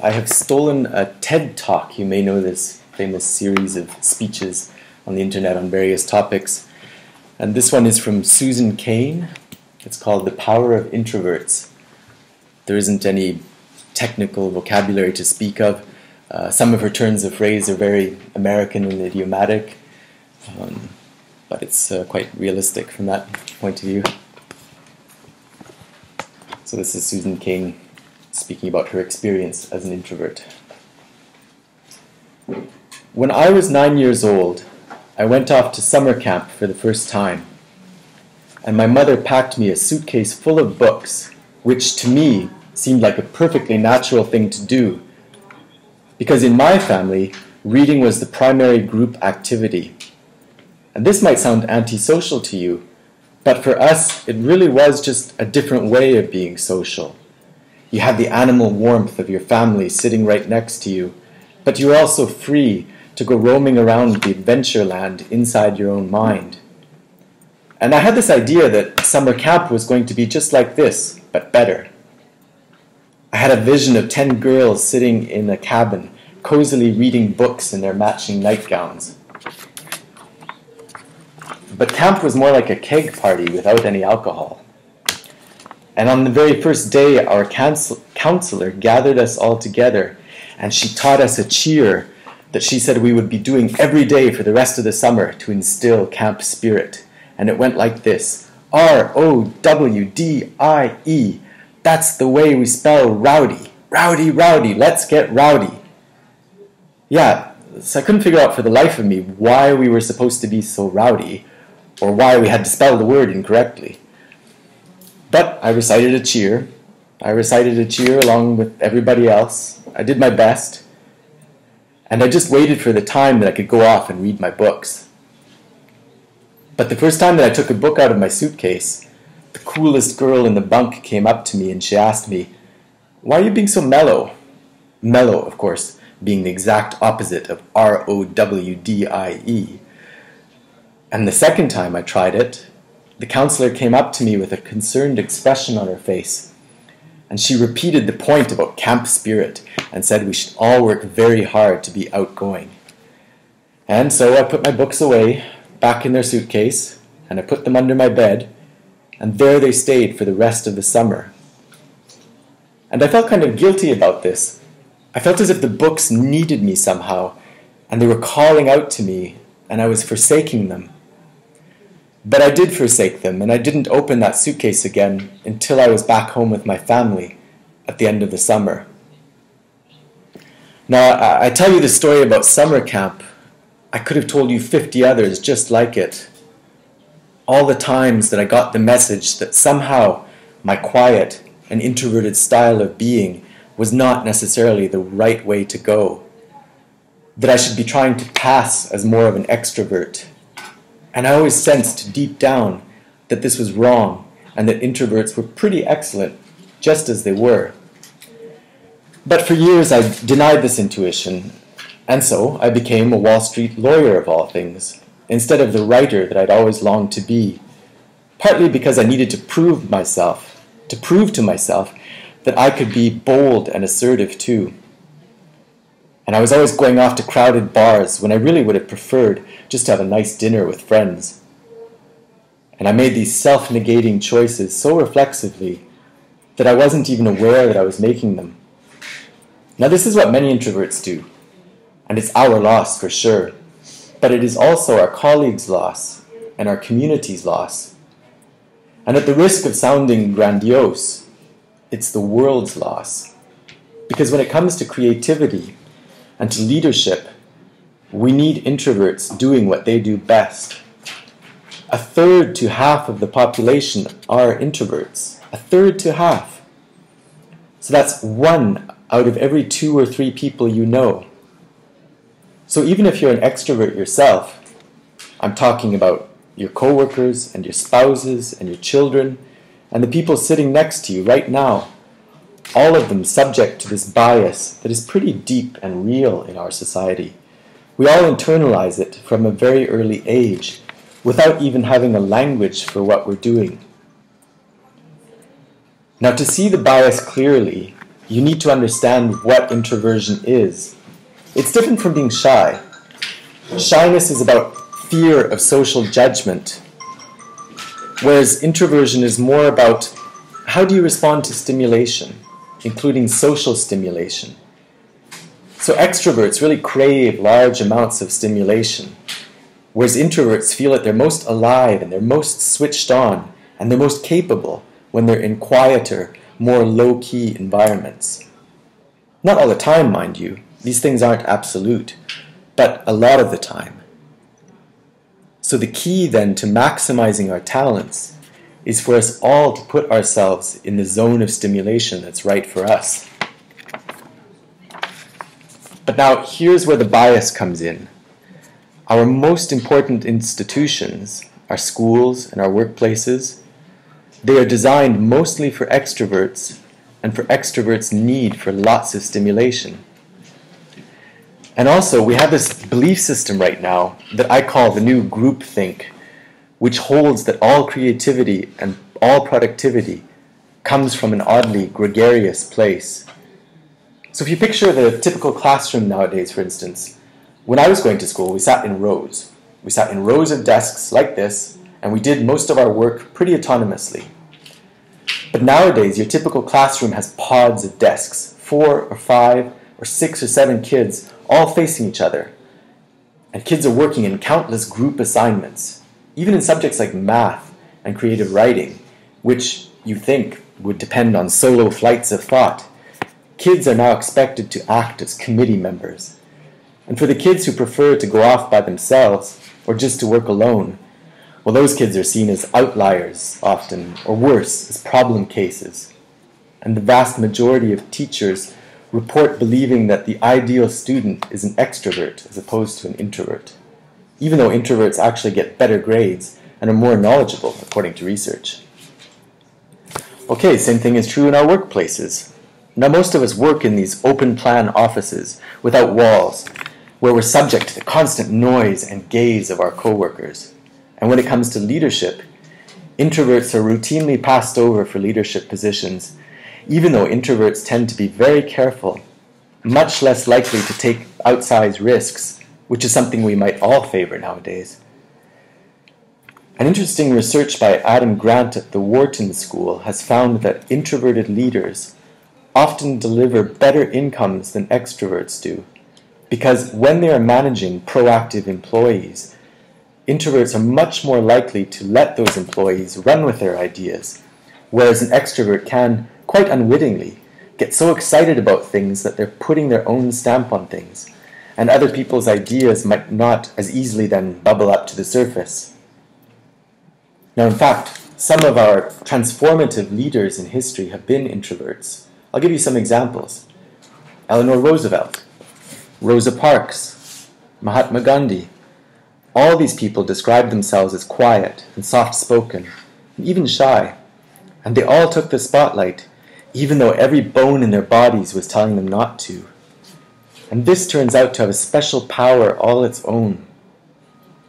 I have stolen a TED Talk. You may know this famous series of speeches on the internet on various topics. And this one is from Susan Cain. It's called The Power of Introverts. There isn't any technical vocabulary to speak of. Some of her turns of phrase are very American and idiomatic, but it's quite realistic from that point of view. So this is Susan Cain speaking about her experience as an introvert. When I was 9 years old, I went off to summer camp for the first time, and my mother packed me a suitcase full of books, which to me seemed like a perfectly natural thing to do, because in my family, reading was the primary group activity. And this might sound antisocial to you, but for us, it really was just a different way of being social. You had the animal warmth of your family sitting right next to you, but you were also free to go roaming around the adventure land inside your own mind. And I had this idea that summer camp was going to be just like this, but better. I had a vision of 10 girls sitting in a cabin, cozily reading books in their matching nightgowns. But camp was more like a keg party without any alcohol. And on the very first day, our counselor gathered us all together, and she taught us a cheer that she said we would be doing every day for the rest of the summer to instill camp spirit. And it went like this: R-O-W-D-I-E. That's the way we spell rowdy. Rowdy, rowdy, let's get rowdy. Yeah, so I couldn't figure out for the life of me why we were supposed to be so rowdy, or why we had to spell the word incorrectly. But I recited a cheer. I recited a cheer along with everybody else. I did my best. And I just waited for the time that I could go off and read my books. But the first time that I took a book out of my suitcase, the coolest girl in the bunk came up to me and she asked me, "Why are you being so mellow?" Mellow, of course, being the exact opposite of R-O-W-D-I-E. And the second time I tried it, the counselor came up to me with a concerned expression on her face, and she repeated the point about camp spirit and said we should all work very hard to be outgoing. And so I put my books away, back in their suitcase, and I put them under my bed, and there they stayed for the rest of the summer. And I felt kind of guilty about this. I felt as if the books needed me somehow, and they were calling out to me, and I was forsaking them. But I did forsake them, and I didn't open that suitcase again until I was back home with my family at the end of the summer. Now, I tell you the story about summer camp. I could have told you 50 others just like it. All the times that I got the message that somehow my quiet and introverted style of being was not necessarily the right way to go. That I should be trying to pass as more of an extrovert. And I always sensed deep down that this was wrong and that introverts were pretty excellent just as they were. But for years I denied this intuition, and so I became a Wall Street lawyer of all things, instead of the writer that I'd always longed to be, partly because I needed to prove to myself that I could be bold and assertive too. And I was always going off to crowded bars when I really would have preferred just to have a nice dinner with friends. And I made these self-negating choices so reflexively that I wasn't even aware that I was making them. Now this is what many introverts do, and it's our loss for sure, but it is also our colleagues' loss and our community's loss. And at the risk of sounding grandiose, it's the world's loss. Because when it comes to creativity and to leadership, we need introverts doing what they do best. 1/3 to half of the population are introverts. 1/3 to half. So that's 1 out of every 2 or 3 people you know. So even if you're an extrovert yourself, I'm talking about your coworkers and your spouses and your children and the people sitting next to you right now, all of them subject to this bias that is pretty deep and real in our society. We all internalize it from a very early age without even having a language for what we're doing. Now, to see the bias clearly, you need to understand what introversion is. It's different from being shy. Shyness is about fear of social judgment, whereas introversion is more about how do you respond to stimulation, including social stimulation. So extroverts really crave large amounts of stimulation, whereas introverts feel that they're most alive and they're most switched on and they're most capable when they're in quieter, more low-key environments. Not all the time, mind you. These things aren't absolute, but a lot of the time. So the key then to maximizing our talents is for us all to put ourselves in the zone of stimulation that's right for us. But now here's where the bias comes in. Our most important institutions, our schools and our workplaces, they are designed mostly for extroverts and for extroverts' need for lots of stimulation. And also, we have this belief system right now that I call the new groupthink, which holds that all creativity and all productivity comes from an oddly gregarious place. So if you picture the typical classroom nowadays, for instance, when I was going to school, we sat in rows. We sat in rows of desks like this, and we did most of our work pretty autonomously. But nowadays, your typical classroom has pods of desks, 4 or 5 or 6 or 7 kids, all facing each other. And kids are working in countless group assignments, even in subjects like math and creative writing, which you think would depend on solo flights of thought. Kids are now expected to act as committee members. And for the kids who prefer to go off by themselves or just to work alone, well, those kids are seen as outliers often, or worse, as problem cases. And the vast majority of teachers report believing that the ideal student is an extrovert as opposed to an introvert, even though introverts actually get better grades and are more knowledgeable, according to research. Okay, same thing is true in our workplaces. Now, most of us work in these open-plan offices without walls, where we're subject to the constant noise and gaze of our coworkers. And when it comes to leadership, introverts are routinely passed over for leadership positions, even though introverts tend to be very careful, much less likely to take outsized risks, which is something we might all favor nowadays. An interesting research by Adam Grant at the Wharton School has found that introverted leaders often deliver better incomes than extroverts do, because when they are managing proactive employees, introverts are much more likely to let those employees run with their ideas, whereas an extrovert can, quite unwittingly, get so excited about things that they're putting their own stamp on things, and other people's ideas might not as easily then bubble up to the surface. Now, in fact, some of our transformative leaders in history have been introverts. I'll give you some examples. Eleanor Roosevelt, Rosa Parks, Mahatma Gandhi. All these people described themselves as quiet and soft-spoken, and even shy. And they all took the spotlight, even though every bone in their bodies was telling them not to. And this turns out to have a special power all its own,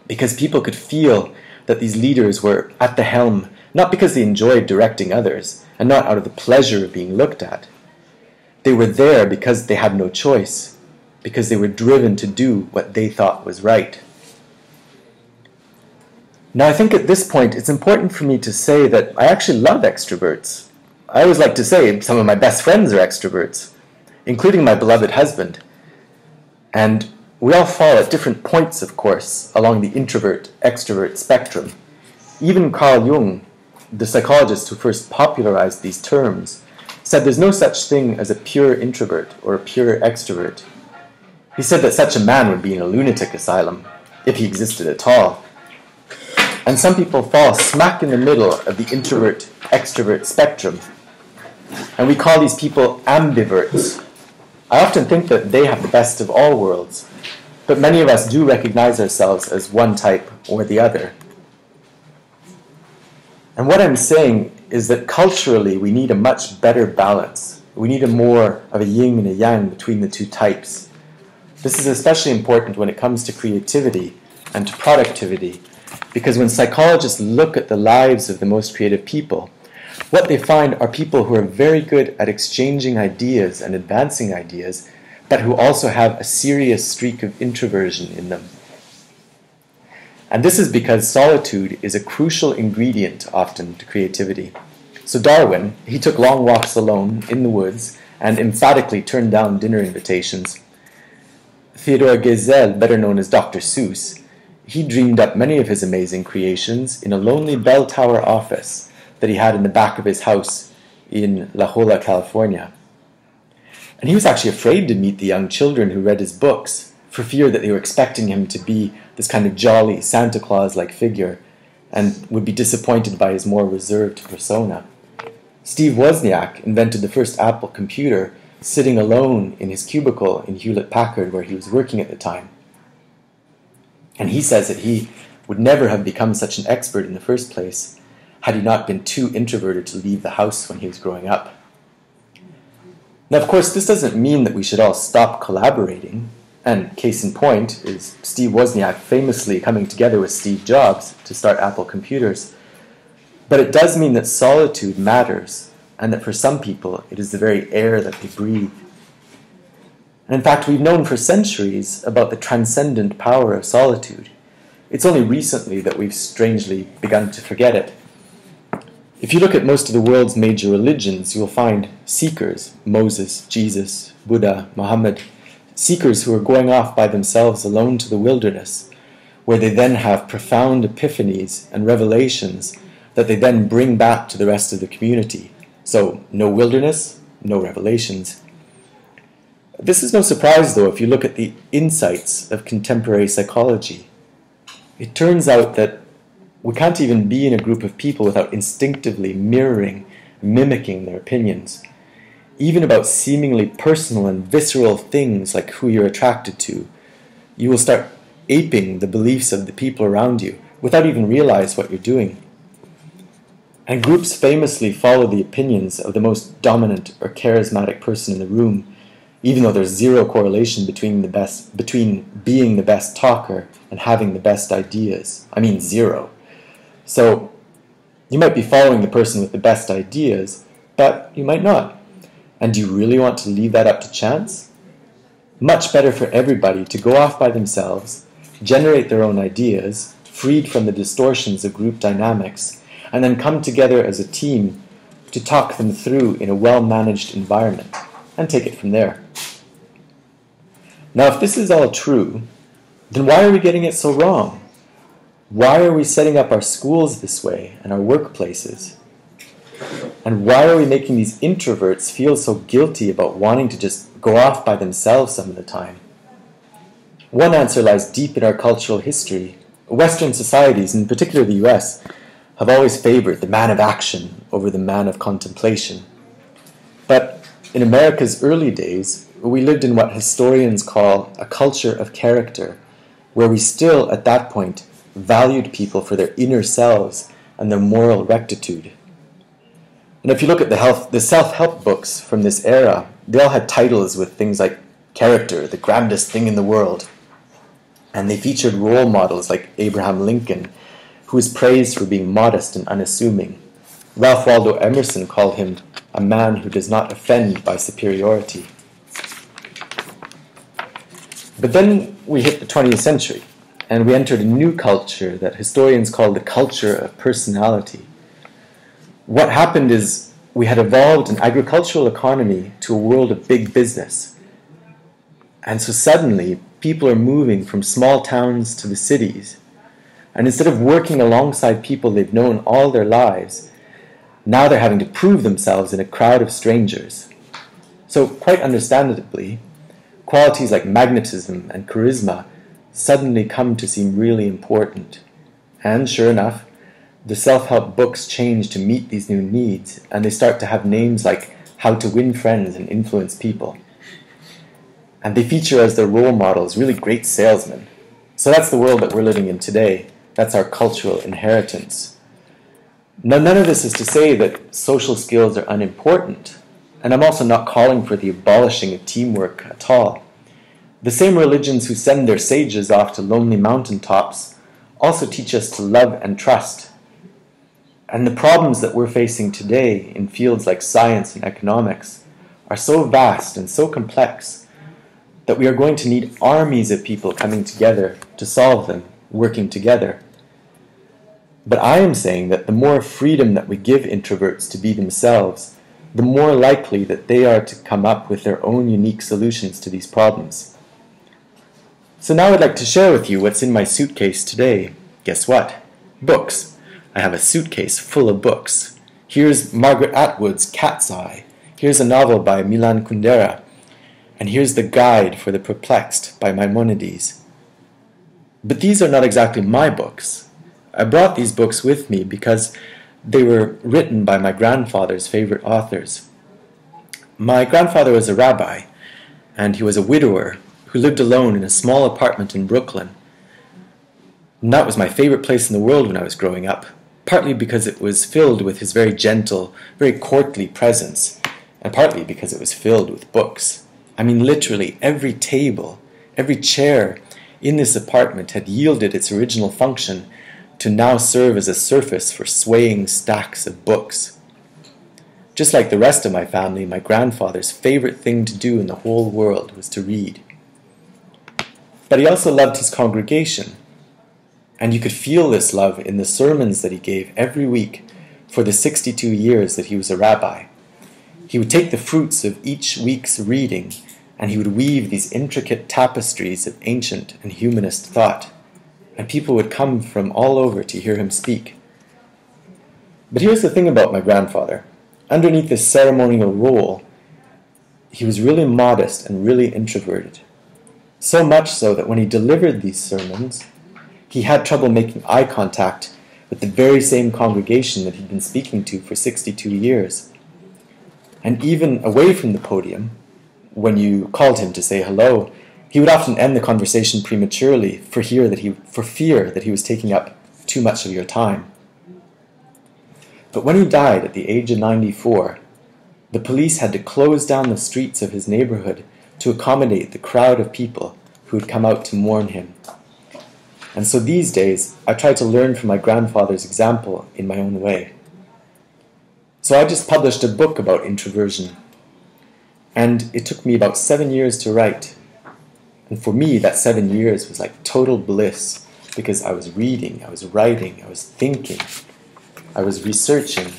because people could feel that these leaders were at the helm, not because they enjoyed directing others, and not out of the pleasure of being looked at. They were there because they had no choice, because they were driven to do what they thought was right. Now, I think at this point it's important for me to say that I actually love extroverts. I always like to say some of my best friends are extroverts, including my beloved husband. And we all fall at different points, of course, along the introvert-extrovert spectrum. Even Carl Jung, the psychologist who first popularized these terms, said there's no such thing as a pure introvert or a pure extrovert. He said that such a man would be in a lunatic asylum, if he existed at all. And some people fall smack in the middle of the introvert-extrovert spectrum. And we call these people ambiverts. I often think that they have the best of all worlds, but many of us do recognize ourselves as one type or the other. And what I'm saying is that culturally we need a much better balance. We need a more of a yin and a yang between the two types. This is especially important when it comes to creativity and to productivity, because when psychologists look at the lives of the most creative people, What they find are people who are very good at exchanging ideas and advancing ideas, but who also have a serious streak of introversion in them. And this is because solitude is a crucial ingredient often to creativity. So Darwin, he took long walks alone in the woods and emphatically turned down dinner invitations. Theodore Geisel, better known as Dr. Seuss, he dreamed up many of his amazing creations in a lonely bell tower office that he had in the back of his house in La Jolla, California. And he was actually afraid to meet the young children who read his books, for fear that they were expecting him to be this kind of jolly Santa Claus-like figure and would be disappointed by his more reserved persona. Steve Wozniak invented the first Apple computer sitting alone in his cubicle in Hewlett-Packard where he was working at the time. And he says that he would never have become such an expert in the first place had he not been too introverted to leave the house when he was growing up. Now, of course, this doesn't mean that we should all stop collaborating, and case in point is Steve Wozniak famously coming together with Steve Jobs to start Apple computers. But it does mean that solitude matters, and that for some people it is the very air that they breathe. And in fact, we've known for centuries about the transcendent power of solitude. It's only recently that we've strangely begun to forget it. If you look at most of the world's major religions, you'll find seekers, Moses, Jesus, Buddha, Muhammad, seekers who are going off by themselves alone to the wilderness, where they then have profound epiphanies and revelations that they then bring back to the rest of the community. So, no wilderness, no revelations. This is no surprise, though, if you look at the insights of contemporary psychology. It turns out that we can't even be in a group of people without instinctively mirroring, mimicking their opinions. Even about seemingly personal and visceral things like who you're attracted to, you will start aping the beliefs of the people around you without even realize what you're doing. And groups famously follow the opinions of the most dominant or charismatic person in the room, even though there's zero correlation between being the best talker and having the best ideas. I mean, zero. So, you might be following the person with the best ideas, but you might not. And do you really want to leave that up to chance? Much better for everybody to go off by themselves, generate their own ideas, freed from the distortions of group dynamics, and then come together as a team to talk them through in a well-managed environment, and take it from there. Now, if this is all true, then why are we getting it so wrong? Why are we setting up our schools this way and our workplaces? And why are we making these introverts feel so guilty about wanting to just go off by themselves some of the time? One answer lies deep in our cultural history. Western societies, in particular the US, have always favored the man of action over the man of contemplation. But in America's early days, we lived in what historians call a culture of character, where we still, at that point, valued people for their inner selves and their moral rectitude. And if you look at the self-help books from this era, they all had titles with things like character, the grandest thing in the world. And they featured role models like Abraham Lincoln, who was praised for being modest and unassuming. Ralph Waldo Emerson called him a man who does not offend by superiority. But then we hit the 20th century, and we entered a new culture that historians call the culture of personality. What happened is we had evolved an agricultural economy to a world of big business. And so suddenly, people are moving from small towns to the cities. And instead of working alongside people they've known all their lives, now they're having to prove themselves in a crowd of strangers. So quite understandably, qualities like magnetism and charisma suddenly come to seem really important. And sure enough, the self-help books change to meet these new needs, and they start to have names like How to Win Friends and Influence People. And they feature as their role models really great salesmen. So that's the world that we're living in today. That's our cultural inheritance. Now, none of this is to say that social skills are unimportant, and I'm also not calling for the abolishing of teamwork at all. The same religions who send their sages off to lonely mountaintops also teach us to love and trust. And the problems that we're facing today in fields like science and economics are so vast and so complex that we are going to need armies of people coming together to solve them, working together. But I am saying that the more freedom that we give introverts to be themselves, the more likely that they are to come up with their own unique solutions to these problems. So now I'd like to share with you what's in my suitcase today. Guess what? Books. I have a suitcase full of books. Here's Margaret Atwood's Cat's Eye. Here's a novel by Milan Kundera. And here's The Guide for the Perplexed by Maimonides. But these are not exactly my books. I brought these books with me because they were written by my grandfather's favorite authors. My grandfather was a rabbi, and he was a widower who lived alone in a small apartment in Brooklyn. And that was my favorite place in the world when I was growing up, partly because it was filled with his very gentle, very courtly presence, and partly because it was filled with books. I mean, literally every table, every chair in this apartment had yielded its original function to now serve as a surface for swaying stacks of books. Just like the rest of my family, my grandfather's favorite thing to do in the whole world was to read. But he also loved his congregation, and you could feel this love in the sermons that he gave every week for the 62 years that he was a rabbi. He would take the fruits of each week's reading, and he would weave these intricate tapestries of ancient and humanist thought, and people would come from all over to hear him speak. But here's the thing about my grandfather. Underneath this ceremonial role, he was really modest and really introverted. So much so that when he delivered these sermons, he had trouble making eye contact with the very same congregation that he'd been speaking to for 62 years. And even away from the podium, when you called him to say hello, he would often end the conversation prematurely for fear that he was taking up too much of your time. But when he died at the age of 94, the police had to close down the streets of his neighborhood to accommodate the crowd of people who had come out to mourn him. And so these days, I try to learn from my grandfather's example in my own way. So I just published a book about introversion, and it took me about 7 years to write. And for me, that 7 years was like total bliss, because I was reading, I was writing, I was thinking, I was researching.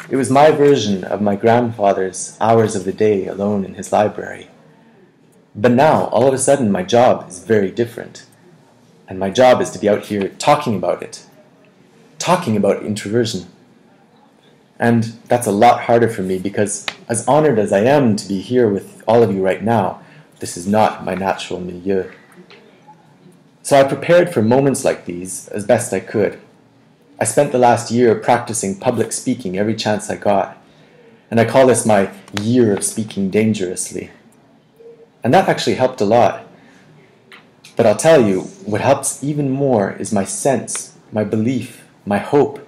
It was my version of my grandfather's hours of the day alone in his library. But now, all of a sudden, my job is very different. And my job is to be out here talking about it, talking about introversion. And that's a lot harder for me because, as honored as I am to be here with all of you right now, this is not my natural milieu. So I prepared for moments like these as best I could. I spent the last year practicing public speaking every chance I got, and I call this my year of speaking dangerously. And that actually helped a lot. But I'll tell you, what helps even more is my sense, my belief, my hope,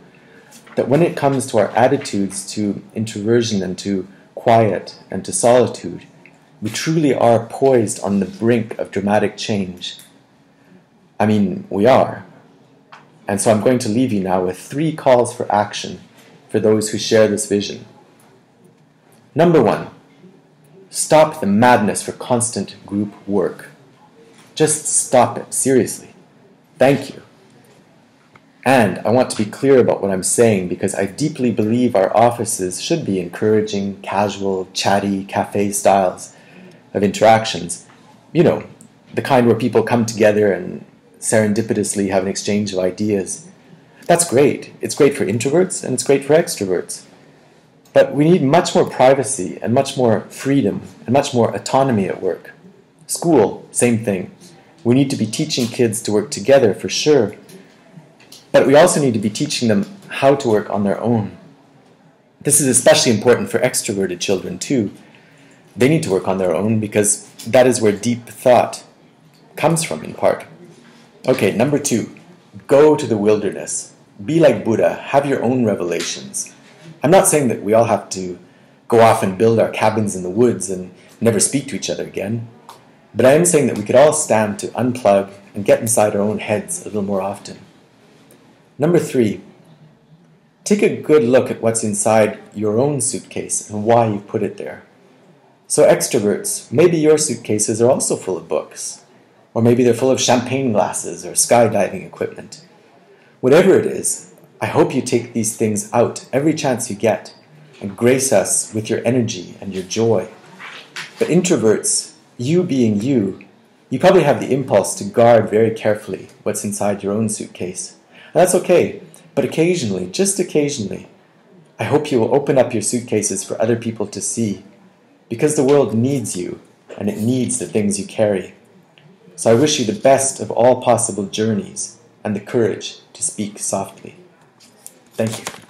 that when it comes to our attitudes to introversion and to quiet and to solitude, we truly are poised on the brink of dramatic change. I mean, we are. And so I'm going to leave you now with 3 calls for action for those who share this vision. Number 1, stop the madness for constant group work. Just stop it, seriously. Thank you. And I want to be clear about what I'm saying because I deeply believe our offices should be encouraging, casual, chatty, cafe styles of interactions. You know, the kind where people come together and serendipitously have an exchange of ideas. That's great. It's great for introverts and it's great for extroverts. But we need much more privacy and much more freedom and much more autonomy at work. School, same thing. We need to be teaching kids to work together for sure. But we also need to be teaching them how to work on their own. This is especially important for extroverted children too. They need to work on their own because that is where deep thought comes from in part. Okay, number 2, go to the wilderness. Be like Buddha, have your own revelations. I'm not saying that we all have to go off and build our cabins in the woods and never speak to each other again. But I am saying that we could all stand to unplug and get inside our own heads a little more often. Number 3, Take a good look at what's inside your own suitcase and why you put it there. So extroverts, maybe your suitcases are also full of books. Or maybe they're full of champagne glasses or skydiving equipment. Whatever it is, I hope you take these things out every chance you get and grace us with your energy and your joy. But introverts, you being you probably have the impulse to guard very carefully what's inside your own suitcase. And that's okay, but occasionally, just occasionally, I hope you will open up your suitcases for other people to see, because the world needs you and it needs the things you carry. So I wish you the best of all possible journeys and the courage to speak softly. Thank you.